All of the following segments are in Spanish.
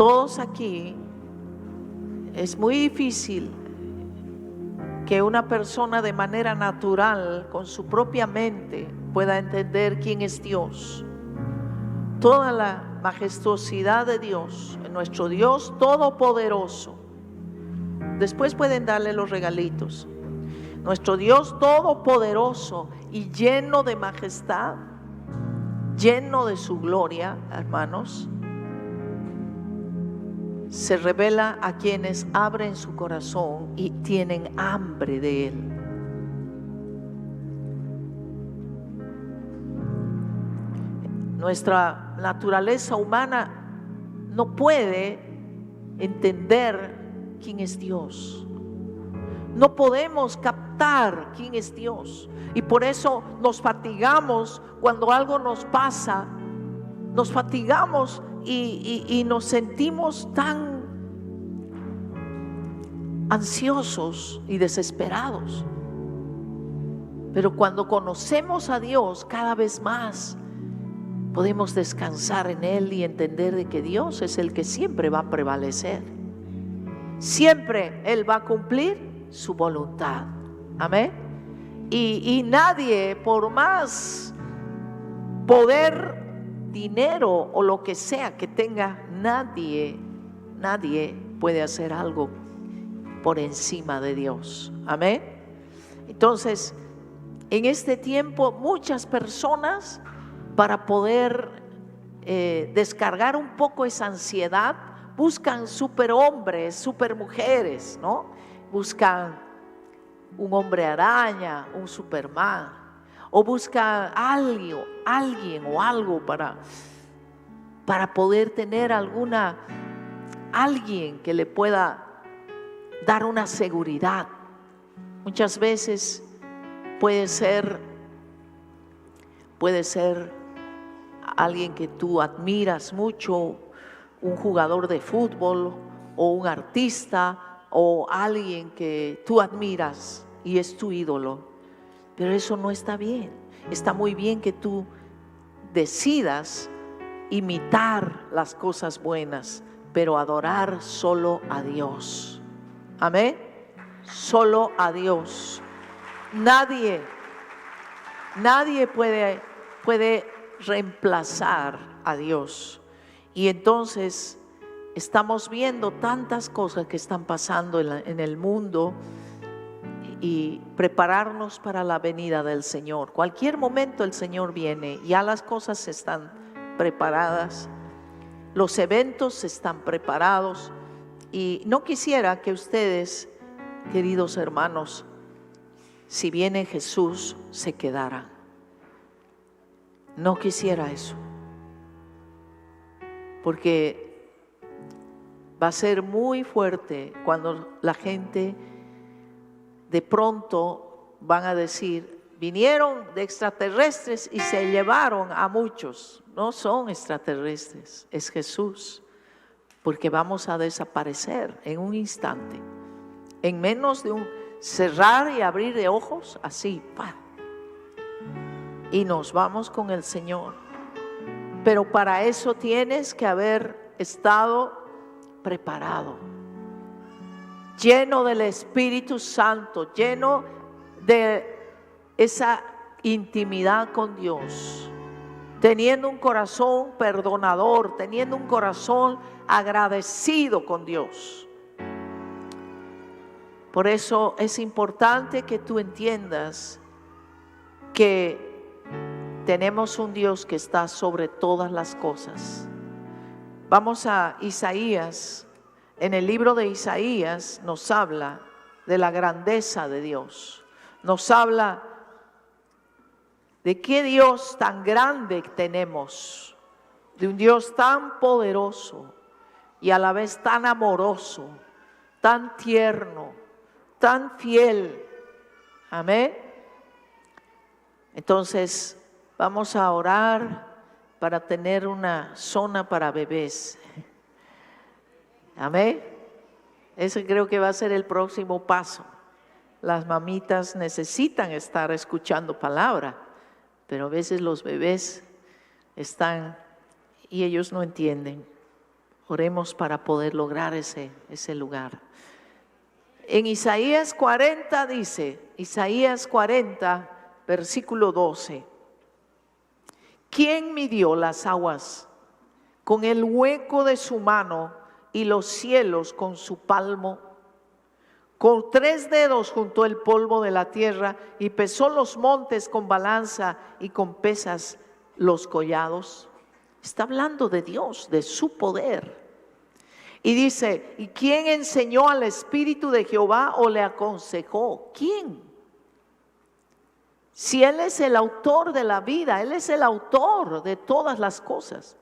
todos aquí, es muy difícil que una persona de manera natural, con su propia mente, pueda entender quién es Dios. Toda la majestuosidad de Dios, nuestro Dios todopoderoso. Después pueden darle los regalitos. Nuestro Dios todopoderoso y lleno de majestad, lleno de su gloria, hermanos, se revela a quienes abren su corazón y tienen hambre de Él. Nuestra naturaleza humana no puede entender quién es Dios. No podemos captar quién es Dios. Y por eso nos fatigamos cuando algo nos pasa. Nos fatigamos y nos sentimos tan ansiosos y desesperados. Pero cuando conocemos a Dios cada vez más, podemos descansar en Él y entender de que Dios es el que siempre va a prevalecer. Siempre Él va a cumplir su voluntad. Amén. Y nadie, por más poder, dinero o lo que sea que tenga, nadie puede hacer algo por encima de Dios. Amén. Entonces, en este tiempo muchas personas, para poder descargar un poco esa ansiedad, buscan superhombres, supermujeres, ¿no? Buscan un hombre araña, un Superman, o buscan alguien o algo para poder tener alguien que le pueda dar una seguridad. Muchas veces puede ser alguien que tú admiras mucho, un jugador de fútbol o un artista o alguien que tú admiras y es tu ídolo. Pero eso no está bien. Está muy bien que tú decidas imitar las cosas buenas, pero adorar solo a Dios. Amén. Solo a Dios. Nadie puede reemplazar a Dios. Y entonces estamos viendo tantas cosas que están pasando en el mundo, y prepararnos para la venida del Señor. Cualquier momento el Señor viene. Ya las cosas están preparadas, los eventos están preparados, y no quisiera que ustedes, queridos hermanos, si viene Jesús, se quedaran. No quisiera eso, porque va a ser muy fuerte cuando la gente de pronto van a decir: vinieron de extraterrestres y se llevaron a muchos. No son extraterrestres, es Jesús, porque vamos a desaparecer en un instante, en menos de un cerrar y abrir de ojos, así, ¡pam! Y nos vamos con el Señor. Pero para eso tienes que haber estado preparado, lleno del Espíritu Santo, lleno de esa intimidad con Dios, teniendo un corazón perdonador, teniendo un corazón agradecido con Dios. Por eso es importante que tú entiendas que tenemos un Dios que está sobre todas las cosas. Vamos a Isaías. En el libro de Isaías nos habla de la grandeza de Dios. Nos habla de qué Dios tan grande tenemos, de un Dios tan poderoso y a la vez tan amoroso, tan tierno, tan fiel. Amén. Entonces vamos a orar para tener una zona para bebés. Amén. Ese creo que va a ser el próximo paso. Las mamitas necesitan estar escuchando palabra, pero a veces los bebés están y ellos no entienden. Oremos para poder lograr ese lugar. En Isaías 40 dice, Isaías 40, versículo 12. ¿Quién midió las aguas con el hueco de su mano y los cielos con su palmo? Con 3 dedos juntó el polvo de la tierra y pesó los montes con balanza y con pesas los collados. Está hablando de Dios, de su poder. Y dice, ¿y quién enseñó al Espíritu de Jehová o le aconsejó? ¿Quién? Si Él es el autor de la vida, Él es el autor de todas las cosas.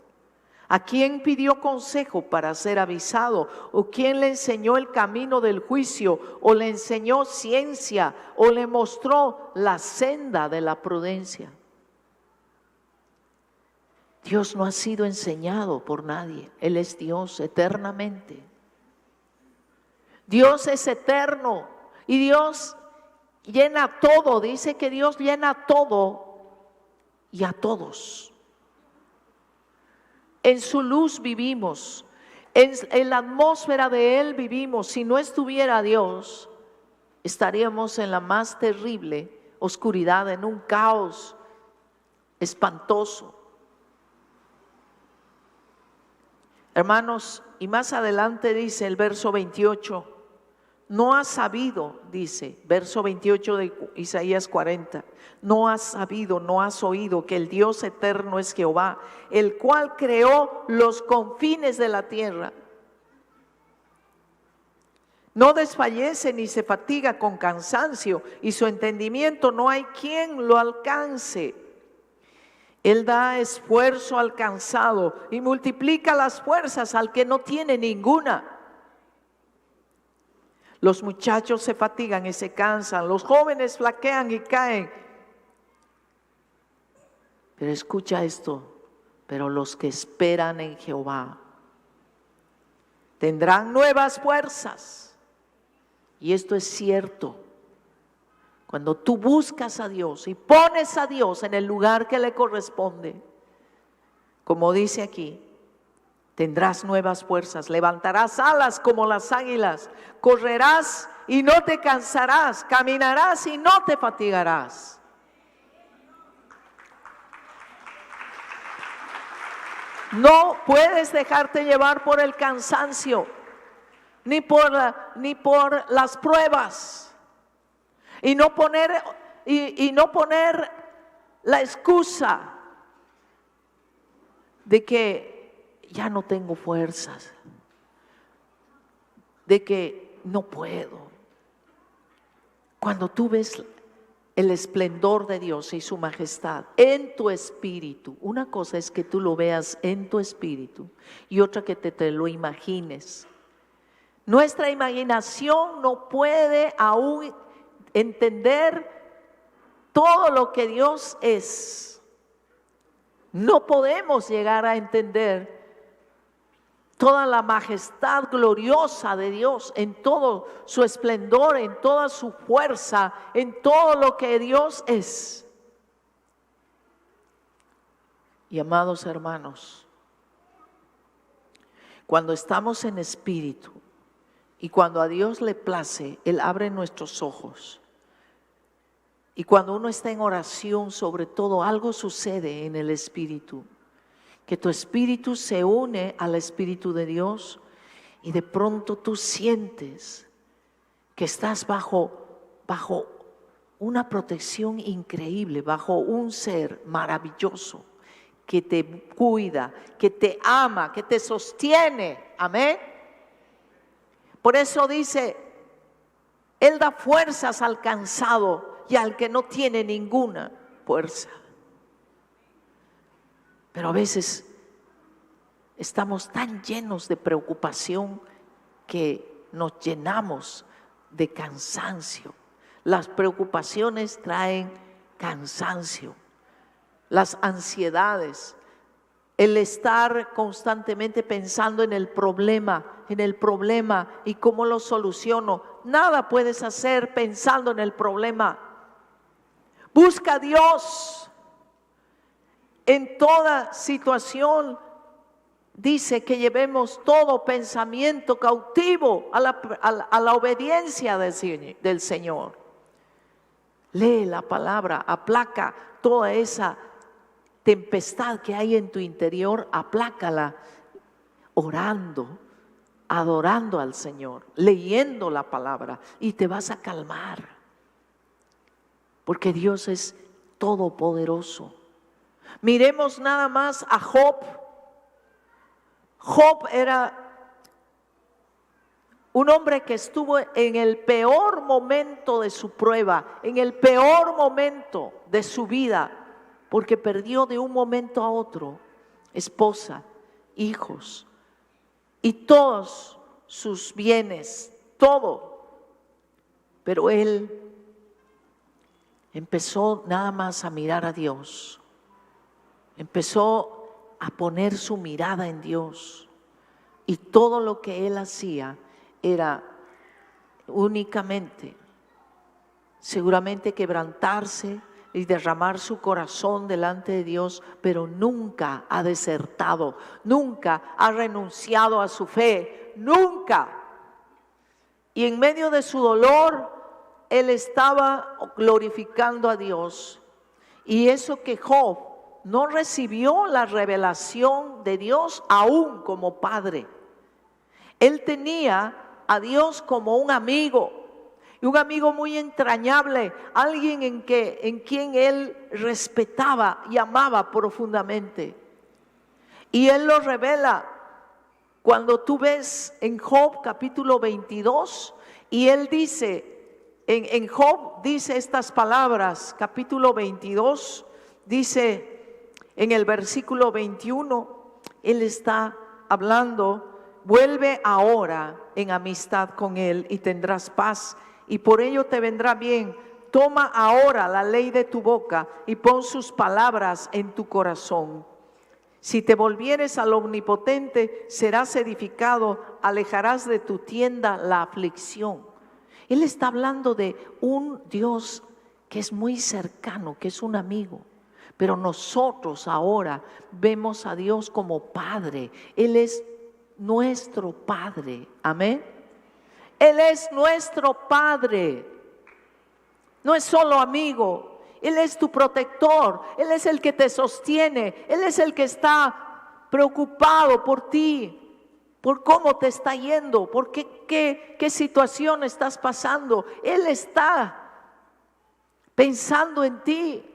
¿A quién pidió consejo para ser avisado? ¿O quién le enseñó el camino del juicio? ¿O le enseñó ciencia? ¿O le mostró la senda de la prudencia? Dios no ha sido enseñado por nadie. Él es Dios eternamente. Dios es eterno y Dios llena todo. Dice que Dios llena todo y a todos. En su luz vivimos, en la atmósfera de Él vivimos. Si no estuviera Dios, estaríamos en la más terrible oscuridad, en un caos espantoso. Hermanos, y más adelante dice el verso 28, no has sabido, dice, verso 28 de Isaías 40, no has sabido, no has oído que el Dios eterno es Jehová, el cual creó los confines de la tierra. No desfallece ni se fatiga con cansancio, y su entendimiento no hay quien lo alcance. Él da esfuerzo al cansado y multiplica las fuerzas al que no tiene ninguna. Los muchachos se fatigan y se cansan, los jóvenes flaquean y caen. Pero escucha esto, pero los que esperan en Jehová tendrán nuevas fuerzas. Y esto es cierto. Cuando tú buscas a Dios y pones a Dios en el lugar que le corresponde, como dice aquí, tendrás nuevas fuerzas, levantarás alas como las águilas, correrás y no te cansarás, caminarás y no te fatigarás. No puedes dejarte llevar por el cansancio, ni por las pruebas. Y no poner la excusa de que ya no tengo fuerzas, de que no puedo. Cuando tú ves el esplendor de Dios y su majestad en tu espíritu, una cosa es que tú lo veas en tu espíritu y otra que te lo imagines. Nuestra imaginación no puede aún entender todo lo que Dios es. No podemos llegar a entender toda la majestad gloriosa de Dios en todo su esplendor, en toda su fuerza, en todo lo que Dios es. Y amados hermanos, cuando estamos en espíritu y cuando a Dios le place, Él abre nuestros ojos. Y cuando uno está en oración, sobre todo, algo sucede en el espíritu. Que tu espíritu se une al espíritu de Dios y de pronto tú sientes que estás bajo una protección increíble, bajo un ser maravilloso que te cuida, que te ama, que te sostiene. Amén. Por eso dice, Él da fuerzas al cansado y al que no tiene ninguna fuerza. Pero a veces estamos tan llenos de preocupación que nos llenamos de cansancio. Las preocupaciones traen cansancio. Las ansiedades, el estar constantemente pensando en el problema y cómo lo soluciono. Nada puedes hacer pensando en el problema. Busca a Dios en toda situación dice que llevemos todo pensamiento cautivo a la obediencia del Señor. Lee la palabra, aplaca toda esa tempestad que hay en tu interior, aplácala orando, adorando al Señor, leyendo la palabra, y te vas a calmar, porque Dios es todopoderoso. Miremos nada más a Job. Job era un hombre que estuvo en el peor momento de su prueba, en el peor momento de su vida, porque perdió de un momento a otro esposa, hijos y todos sus bienes, todo. Pero él empezó nada más a mirar a Dios, empezó a poner su mirada en Dios, y todo lo que él hacía era únicamente, seguramente quebrantarse y derramar su corazón delante de Dios, pero nunca ha desertado, nunca ha renunciado a su fe, nunca. Y en medio de su dolor, él estaba glorificando a Dios. Y eso que Job no recibió la revelación de Dios aún como padre. Él tenía a Dios como un amigo, y un amigo muy entrañable, alguien en quien él respetaba y amaba profundamente. Y él lo revela cuando tú ves en Job capítulo 22, y él dice, en Job dice estas palabras, capítulo 22, dice en el versículo 21, él está hablando: vuelve ahora en amistad con él y tendrás paz, y por ello te vendrá bien. Toma ahora la ley de tu boca y pon sus palabras en tu corazón. Si te volvieres al Omnipotente, serás edificado, alejarás de tu tienda la aflicción. Él está hablando de un Dios que es muy cercano, que es un amigo. Pero nosotros ahora vemos a Dios como Padre. Él es nuestro Padre. Amén. Él es nuestro Padre. No es solo amigo. Él es tu protector. Él es el que te sostiene. Él es el que está preocupado por ti, por cómo te está yendo, por qué situación estás pasando. Él está pensando en ti.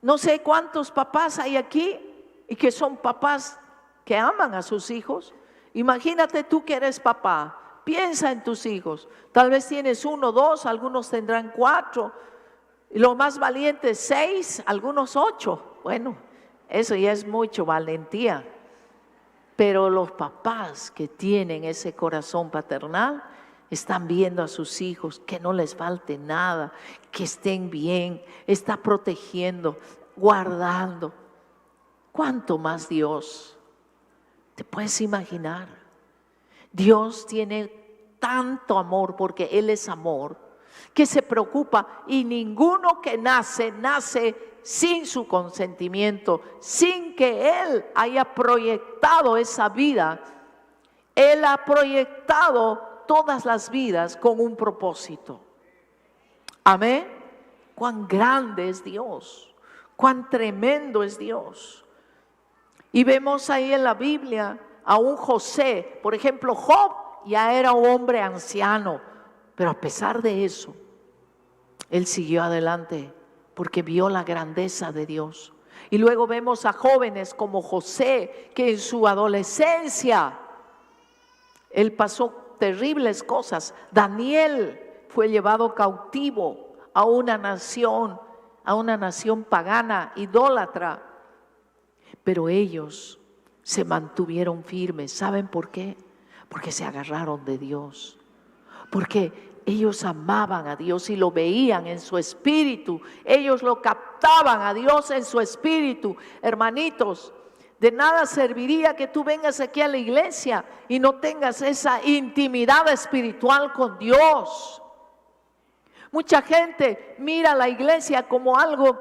No sé cuántos papás hay aquí y que son papás que aman a sus hijos. Imagínate tú que eres papá, piensa en tus hijos. Tal vez tienes 1, 2, algunos tendrán 4, y los más valientes 6, algunos 8. Bueno, eso ya es mucho valentía. Pero los papás que tienen ese corazón paternal están viendo a sus hijos que no les falte nada, que estén bien, está protegiendo, guardando. ¿Cuánto más Dios? ¿Te puedes imaginar? Dios tiene tanto amor, porque Él es amor, que se preocupa, y ninguno que nace sin su consentimiento, sin que Él haya proyectado esa vida. Él ha proyectado todas las vidas con un propósito. Amén. Cuán grande es Dios, cuán tremendo es Dios. Y vemos ahí en la Biblia a un José. Por ejemplo, Job ya era un hombre anciano, pero a pesar de eso, él siguió adelante porque vio la grandeza de Dios. Y luego vemos a jóvenes como José, que en su adolescencia él pasó terribles cosas. Daniel fue llevado cautivo a una nación pagana, idólatra, pero ellos se mantuvieron firmes. ¿Saben por qué? Porque se agarraron de Dios, porque ellos amaban a Dios y lo veían en su espíritu. Ellos lo captaban a Dios en su espíritu. Hermanitos, de nada serviría que tú vengas aquí a la iglesia y no tengas esa intimidad espiritual con Dios. Mucha gente mira la iglesia como algo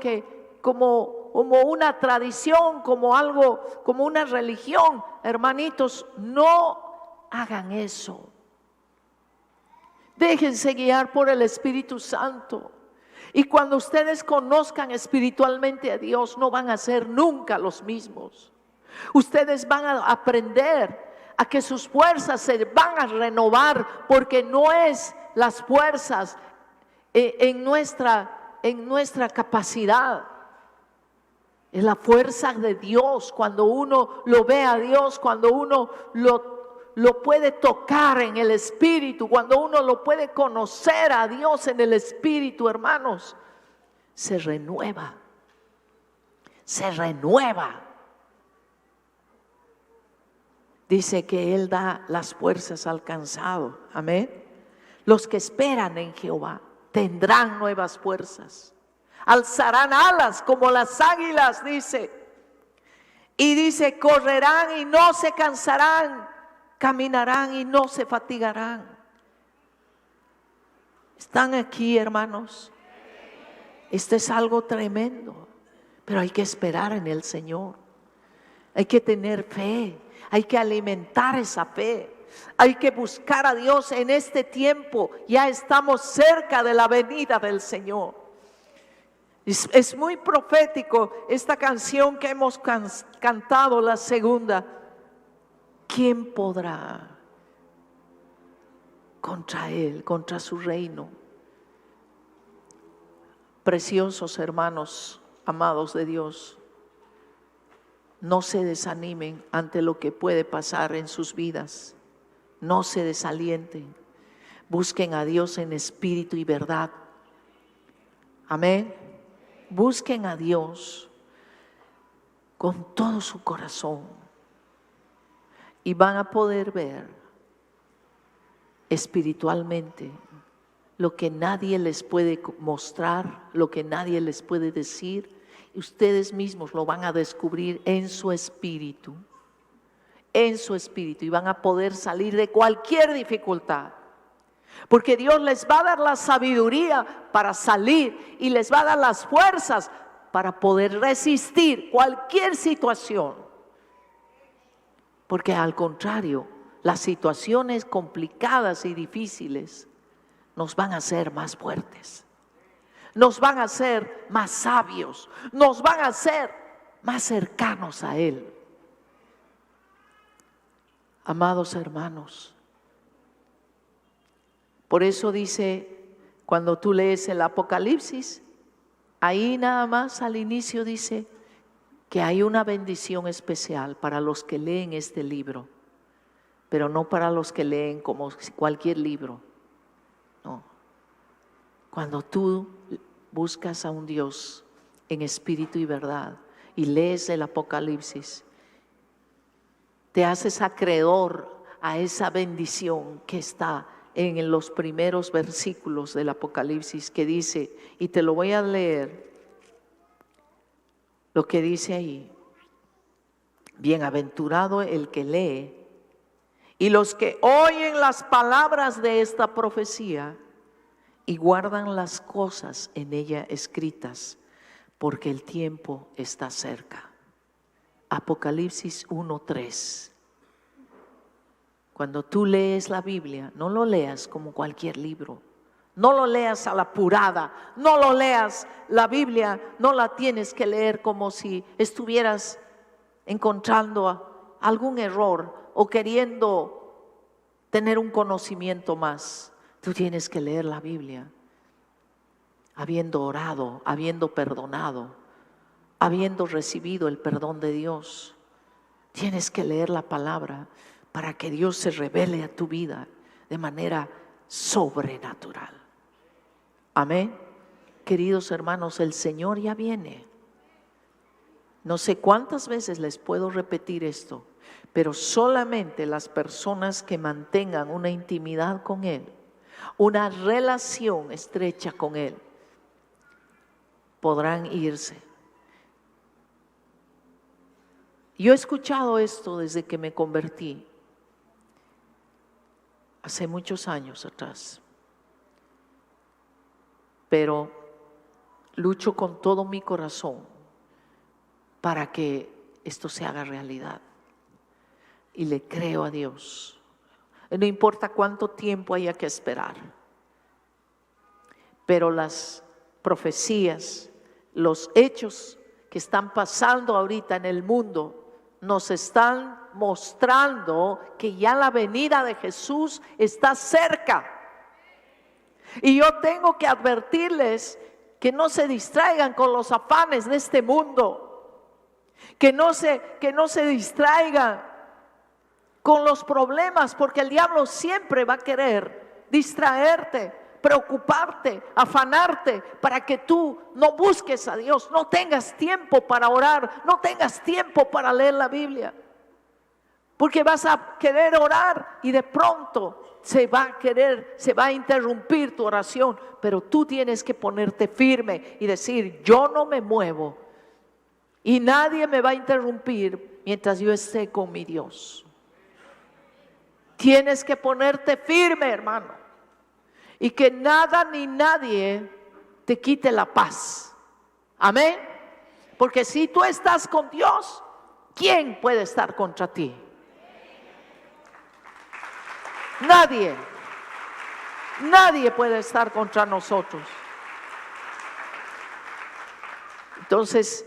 como como una tradición, como algo, como una religión. Hermanitos, no hagan eso. Déjense guiar por el Espíritu Santo. Y cuando ustedes conozcan espiritualmente a Dios, no van a ser nunca los mismos. Ustedes van a aprender a que sus fuerzas se van a renovar, porque no es las fuerzas en nuestra capacidad. Es la fuerza de Dios. Cuando uno lo ve a Dios, cuando uno lo puede tocar en el Espíritu, cuando uno lo puede conocer a Dios en el Espíritu, hermanos, se renueva. Se renueva. Dice que Él da las fuerzas al cansado. Amén. Los que esperan en Jehová tendrán nuevas fuerzas. Alzarán alas como las águilas, dice. Y dice, correrán y no se cansarán, caminarán y no se fatigarán. ¿Están aquí, hermanos? Esto es algo tremendo, pero hay que esperar en el Señor. Hay que tener fe, hay que alimentar esa fe. Hay que buscar a Dios en este tiempo. Ya estamos cerca de la venida del Señor. Es muy profético esta canción que hemos cantado, la segunda. ¿Quién podrá contra Él, contra su reino? Preciosos hermanos, amados de Dios, no se desanimen ante lo que puede pasar en sus vidas. No se desalienten. Busquen a Dios en espíritu y verdad. Amén. Busquen a Dios con todo su corazón y van a poder ver espiritualmente lo que nadie les puede mostrar, lo que nadie les puede decir. Ustedes mismos lo van a descubrir en su espíritu, y van a poder salir de cualquier dificultad. Porque Dios les va a dar la sabiduría para salir y les va a dar las fuerzas para poder resistir cualquier situación. Porque al contrario, las situaciones complicadas y difíciles nos van a hacer más fuertes, nos van a hacer más sabios, nos van a hacer más cercanos a Él. Amados hermanos, por eso dice, cuando tú lees el Apocalipsis, ahí nada más al inicio dice que hay una bendición especial para los que leen este libro, pero no para los que leen como cualquier libro. No. Cuando tú buscas a un Dios en espíritu y verdad y lees el Apocalipsis, te haces acreedor a esa bendición que está en los primeros versículos del Apocalipsis, que dice, y te lo voy a leer, lo que dice ahí: bienaventurado el que lee y los que oyen las palabras de esta profecía y guardan las cosas en ella escritas, porque el tiempo está cerca. Apocalipsis 1:3. Cuando tú lees la Biblia, no lo leas como cualquier libro. No lo leas a la apurada. No lo leas. La Biblia no la tienes que leer como si estuvieras encontrando algún error o queriendo tener un conocimiento más. Tú tienes que leer la Biblia habiendo orado, habiendo perdonado, habiendo recibido el perdón de Dios. Tienes que leer la palabra para que Dios se revele a tu vida de manera sobrenatural. Amén. Queridos hermanos, el Señor ya viene. No sé cuántas veces les puedo repetir esto, pero solamente las personas que mantengan una intimidad con Él, una relación estrecha con Él, podrán irse. Yo he escuchado esto desde que me convertí, hace muchos años atrás, pero lucho con todo mi corazón para que esto se haga realidad. Y le creo a Dios. No importa cuánto tiempo haya que esperar. Pero las profecías, los hechos que están pasando ahorita en el mundo, nos están mostrando que ya la venida de Jesús está cerca. Y yo tengo que advertirles que no se distraigan con los afanes de este mundo, que no se distraigan con los problemas, porque el diablo siempre va a querer distraerte, preocuparte, afanarte, para que tú no busques a Dios, no tengas tiempo para orar, no tengas tiempo para leer la Biblia, porque vas a querer orar y de pronto se va a interrumpir tu oración. Pero tú tienes que ponerte firme y decir: yo no me muevo y nadie me va a interrumpir mientras yo esté con mi Dios. Tienes que ponerte firme, hermano, y que nada ni nadie te quite la paz. Amén. Porque si tú estás con Dios, ¿quién puede estar contra ti? Nadie. Nadie puede estar contra nosotros. Entonces,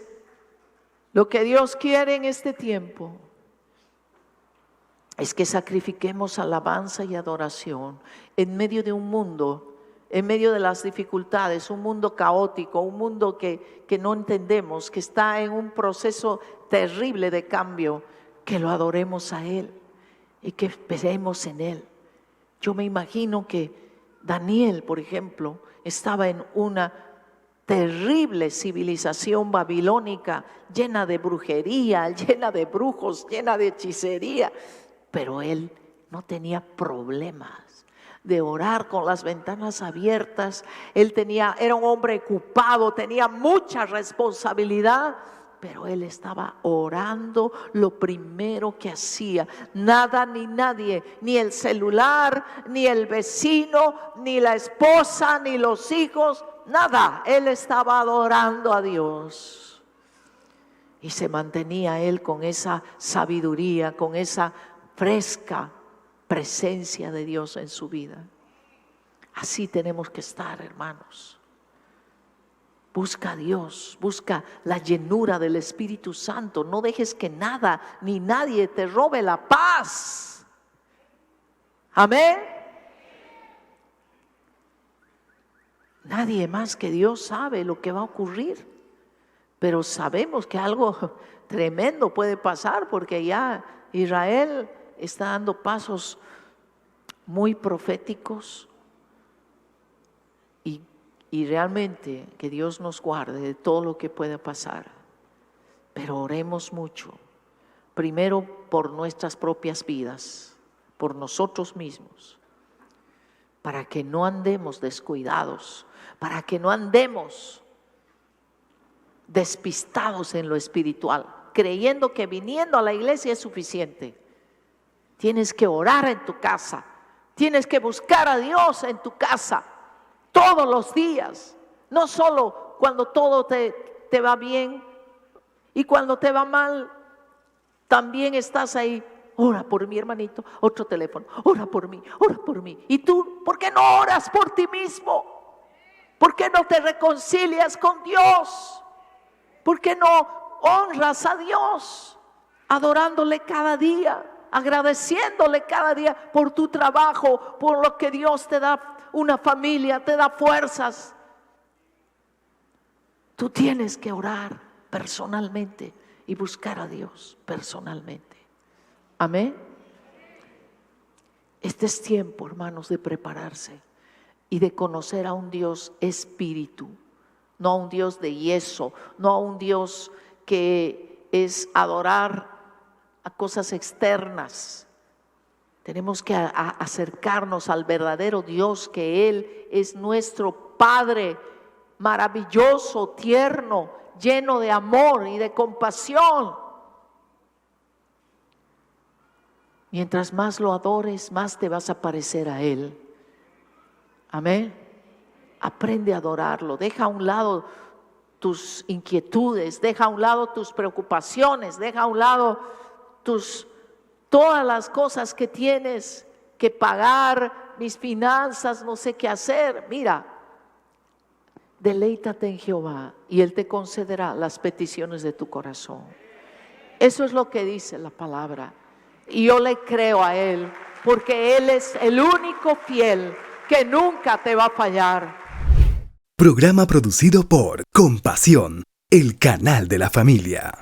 lo que Dios quiere en este tiempo es que sacrifiquemos alabanza y adoración en medio de un mundo, en medio de las dificultades, un mundo caótico, un mundo que no entendemos, que está en un proceso terrible de cambio. Que lo adoremos a Él y que esperemos en Él. Yo me imagino que Daniel, por ejemplo, estaba en una terrible civilización babilónica, llena de brujería, llena de brujos, llena de hechicería, pero él no tenía problemas de orar con las ventanas abiertas. Era un hombre ocupado, tenía mucha responsabilidad, pero él estaba orando lo primero que hacía. Nada ni nadie, ni el celular, ni el vecino, ni la esposa, ni los hijos, nada. Él estaba adorando a Dios. Y se mantenía él con esa sabiduría, con esa fresca presencia de Dios en su vida. Así tenemos que estar, hermanos. Busca a Dios, busca la llenura del Espíritu Santo. No dejes que nada ni nadie te robe la paz. Amén. Nadie más que Dios sabe lo que va a ocurrir, pero sabemos que algo tremendo puede pasar, porque ya Israel está dando pasos muy proféticos. Y realmente que Dios nos guarde de todo lo que pueda pasar. Pero oremos mucho. Primero por nuestras propias vidas, por nosotros mismos, para que no andemos descuidados, para que no andemos despistados en lo espiritual, creyendo que viniendo a la iglesia es suficiente. Tienes que orar en tu casa, tienes que buscar a Dios en tu casa. Todos los días, no solo cuando todo te va bien, y cuando te va mal, también estás ahí. Ora por mi hermanito, otro teléfono, ora por mí, ora por mí. ¿Y tú por qué no oras por ti mismo? ¿Por qué no te reconcilias con Dios? ¿Por qué no honras a Dios adorándole cada día, agradeciéndole cada día por tu trabajo, por lo que Dios te da? Una familia, te da fuerzas. Tú tienes que orar personalmente y buscar a Dios personalmente. Amén. Este es tiempo, hermanos, de prepararse y de conocer a un Dios espíritu, no a un Dios de yeso, no a un Dios que es adorar a cosas externas. Tenemos que acercarnos al verdadero Dios, que Él es nuestro Padre maravilloso, tierno, lleno de amor y de compasión. Mientras más lo adores, más te vas a parecer a Él. Amén. Aprende a adorarlo. Deja a un lado tus inquietudes, deja a un lado tus preocupaciones, deja a un lado todas las cosas que tienes que pagar, mis finanzas, no sé qué hacer. Mira, deleítate en Jehová y Él te concederá las peticiones de tu corazón. Eso es lo que dice la palabra. Y yo le creo a Él, porque Él es el único fiel que nunca te va a fallar. Programa producido por Compasión, el canal de la familia.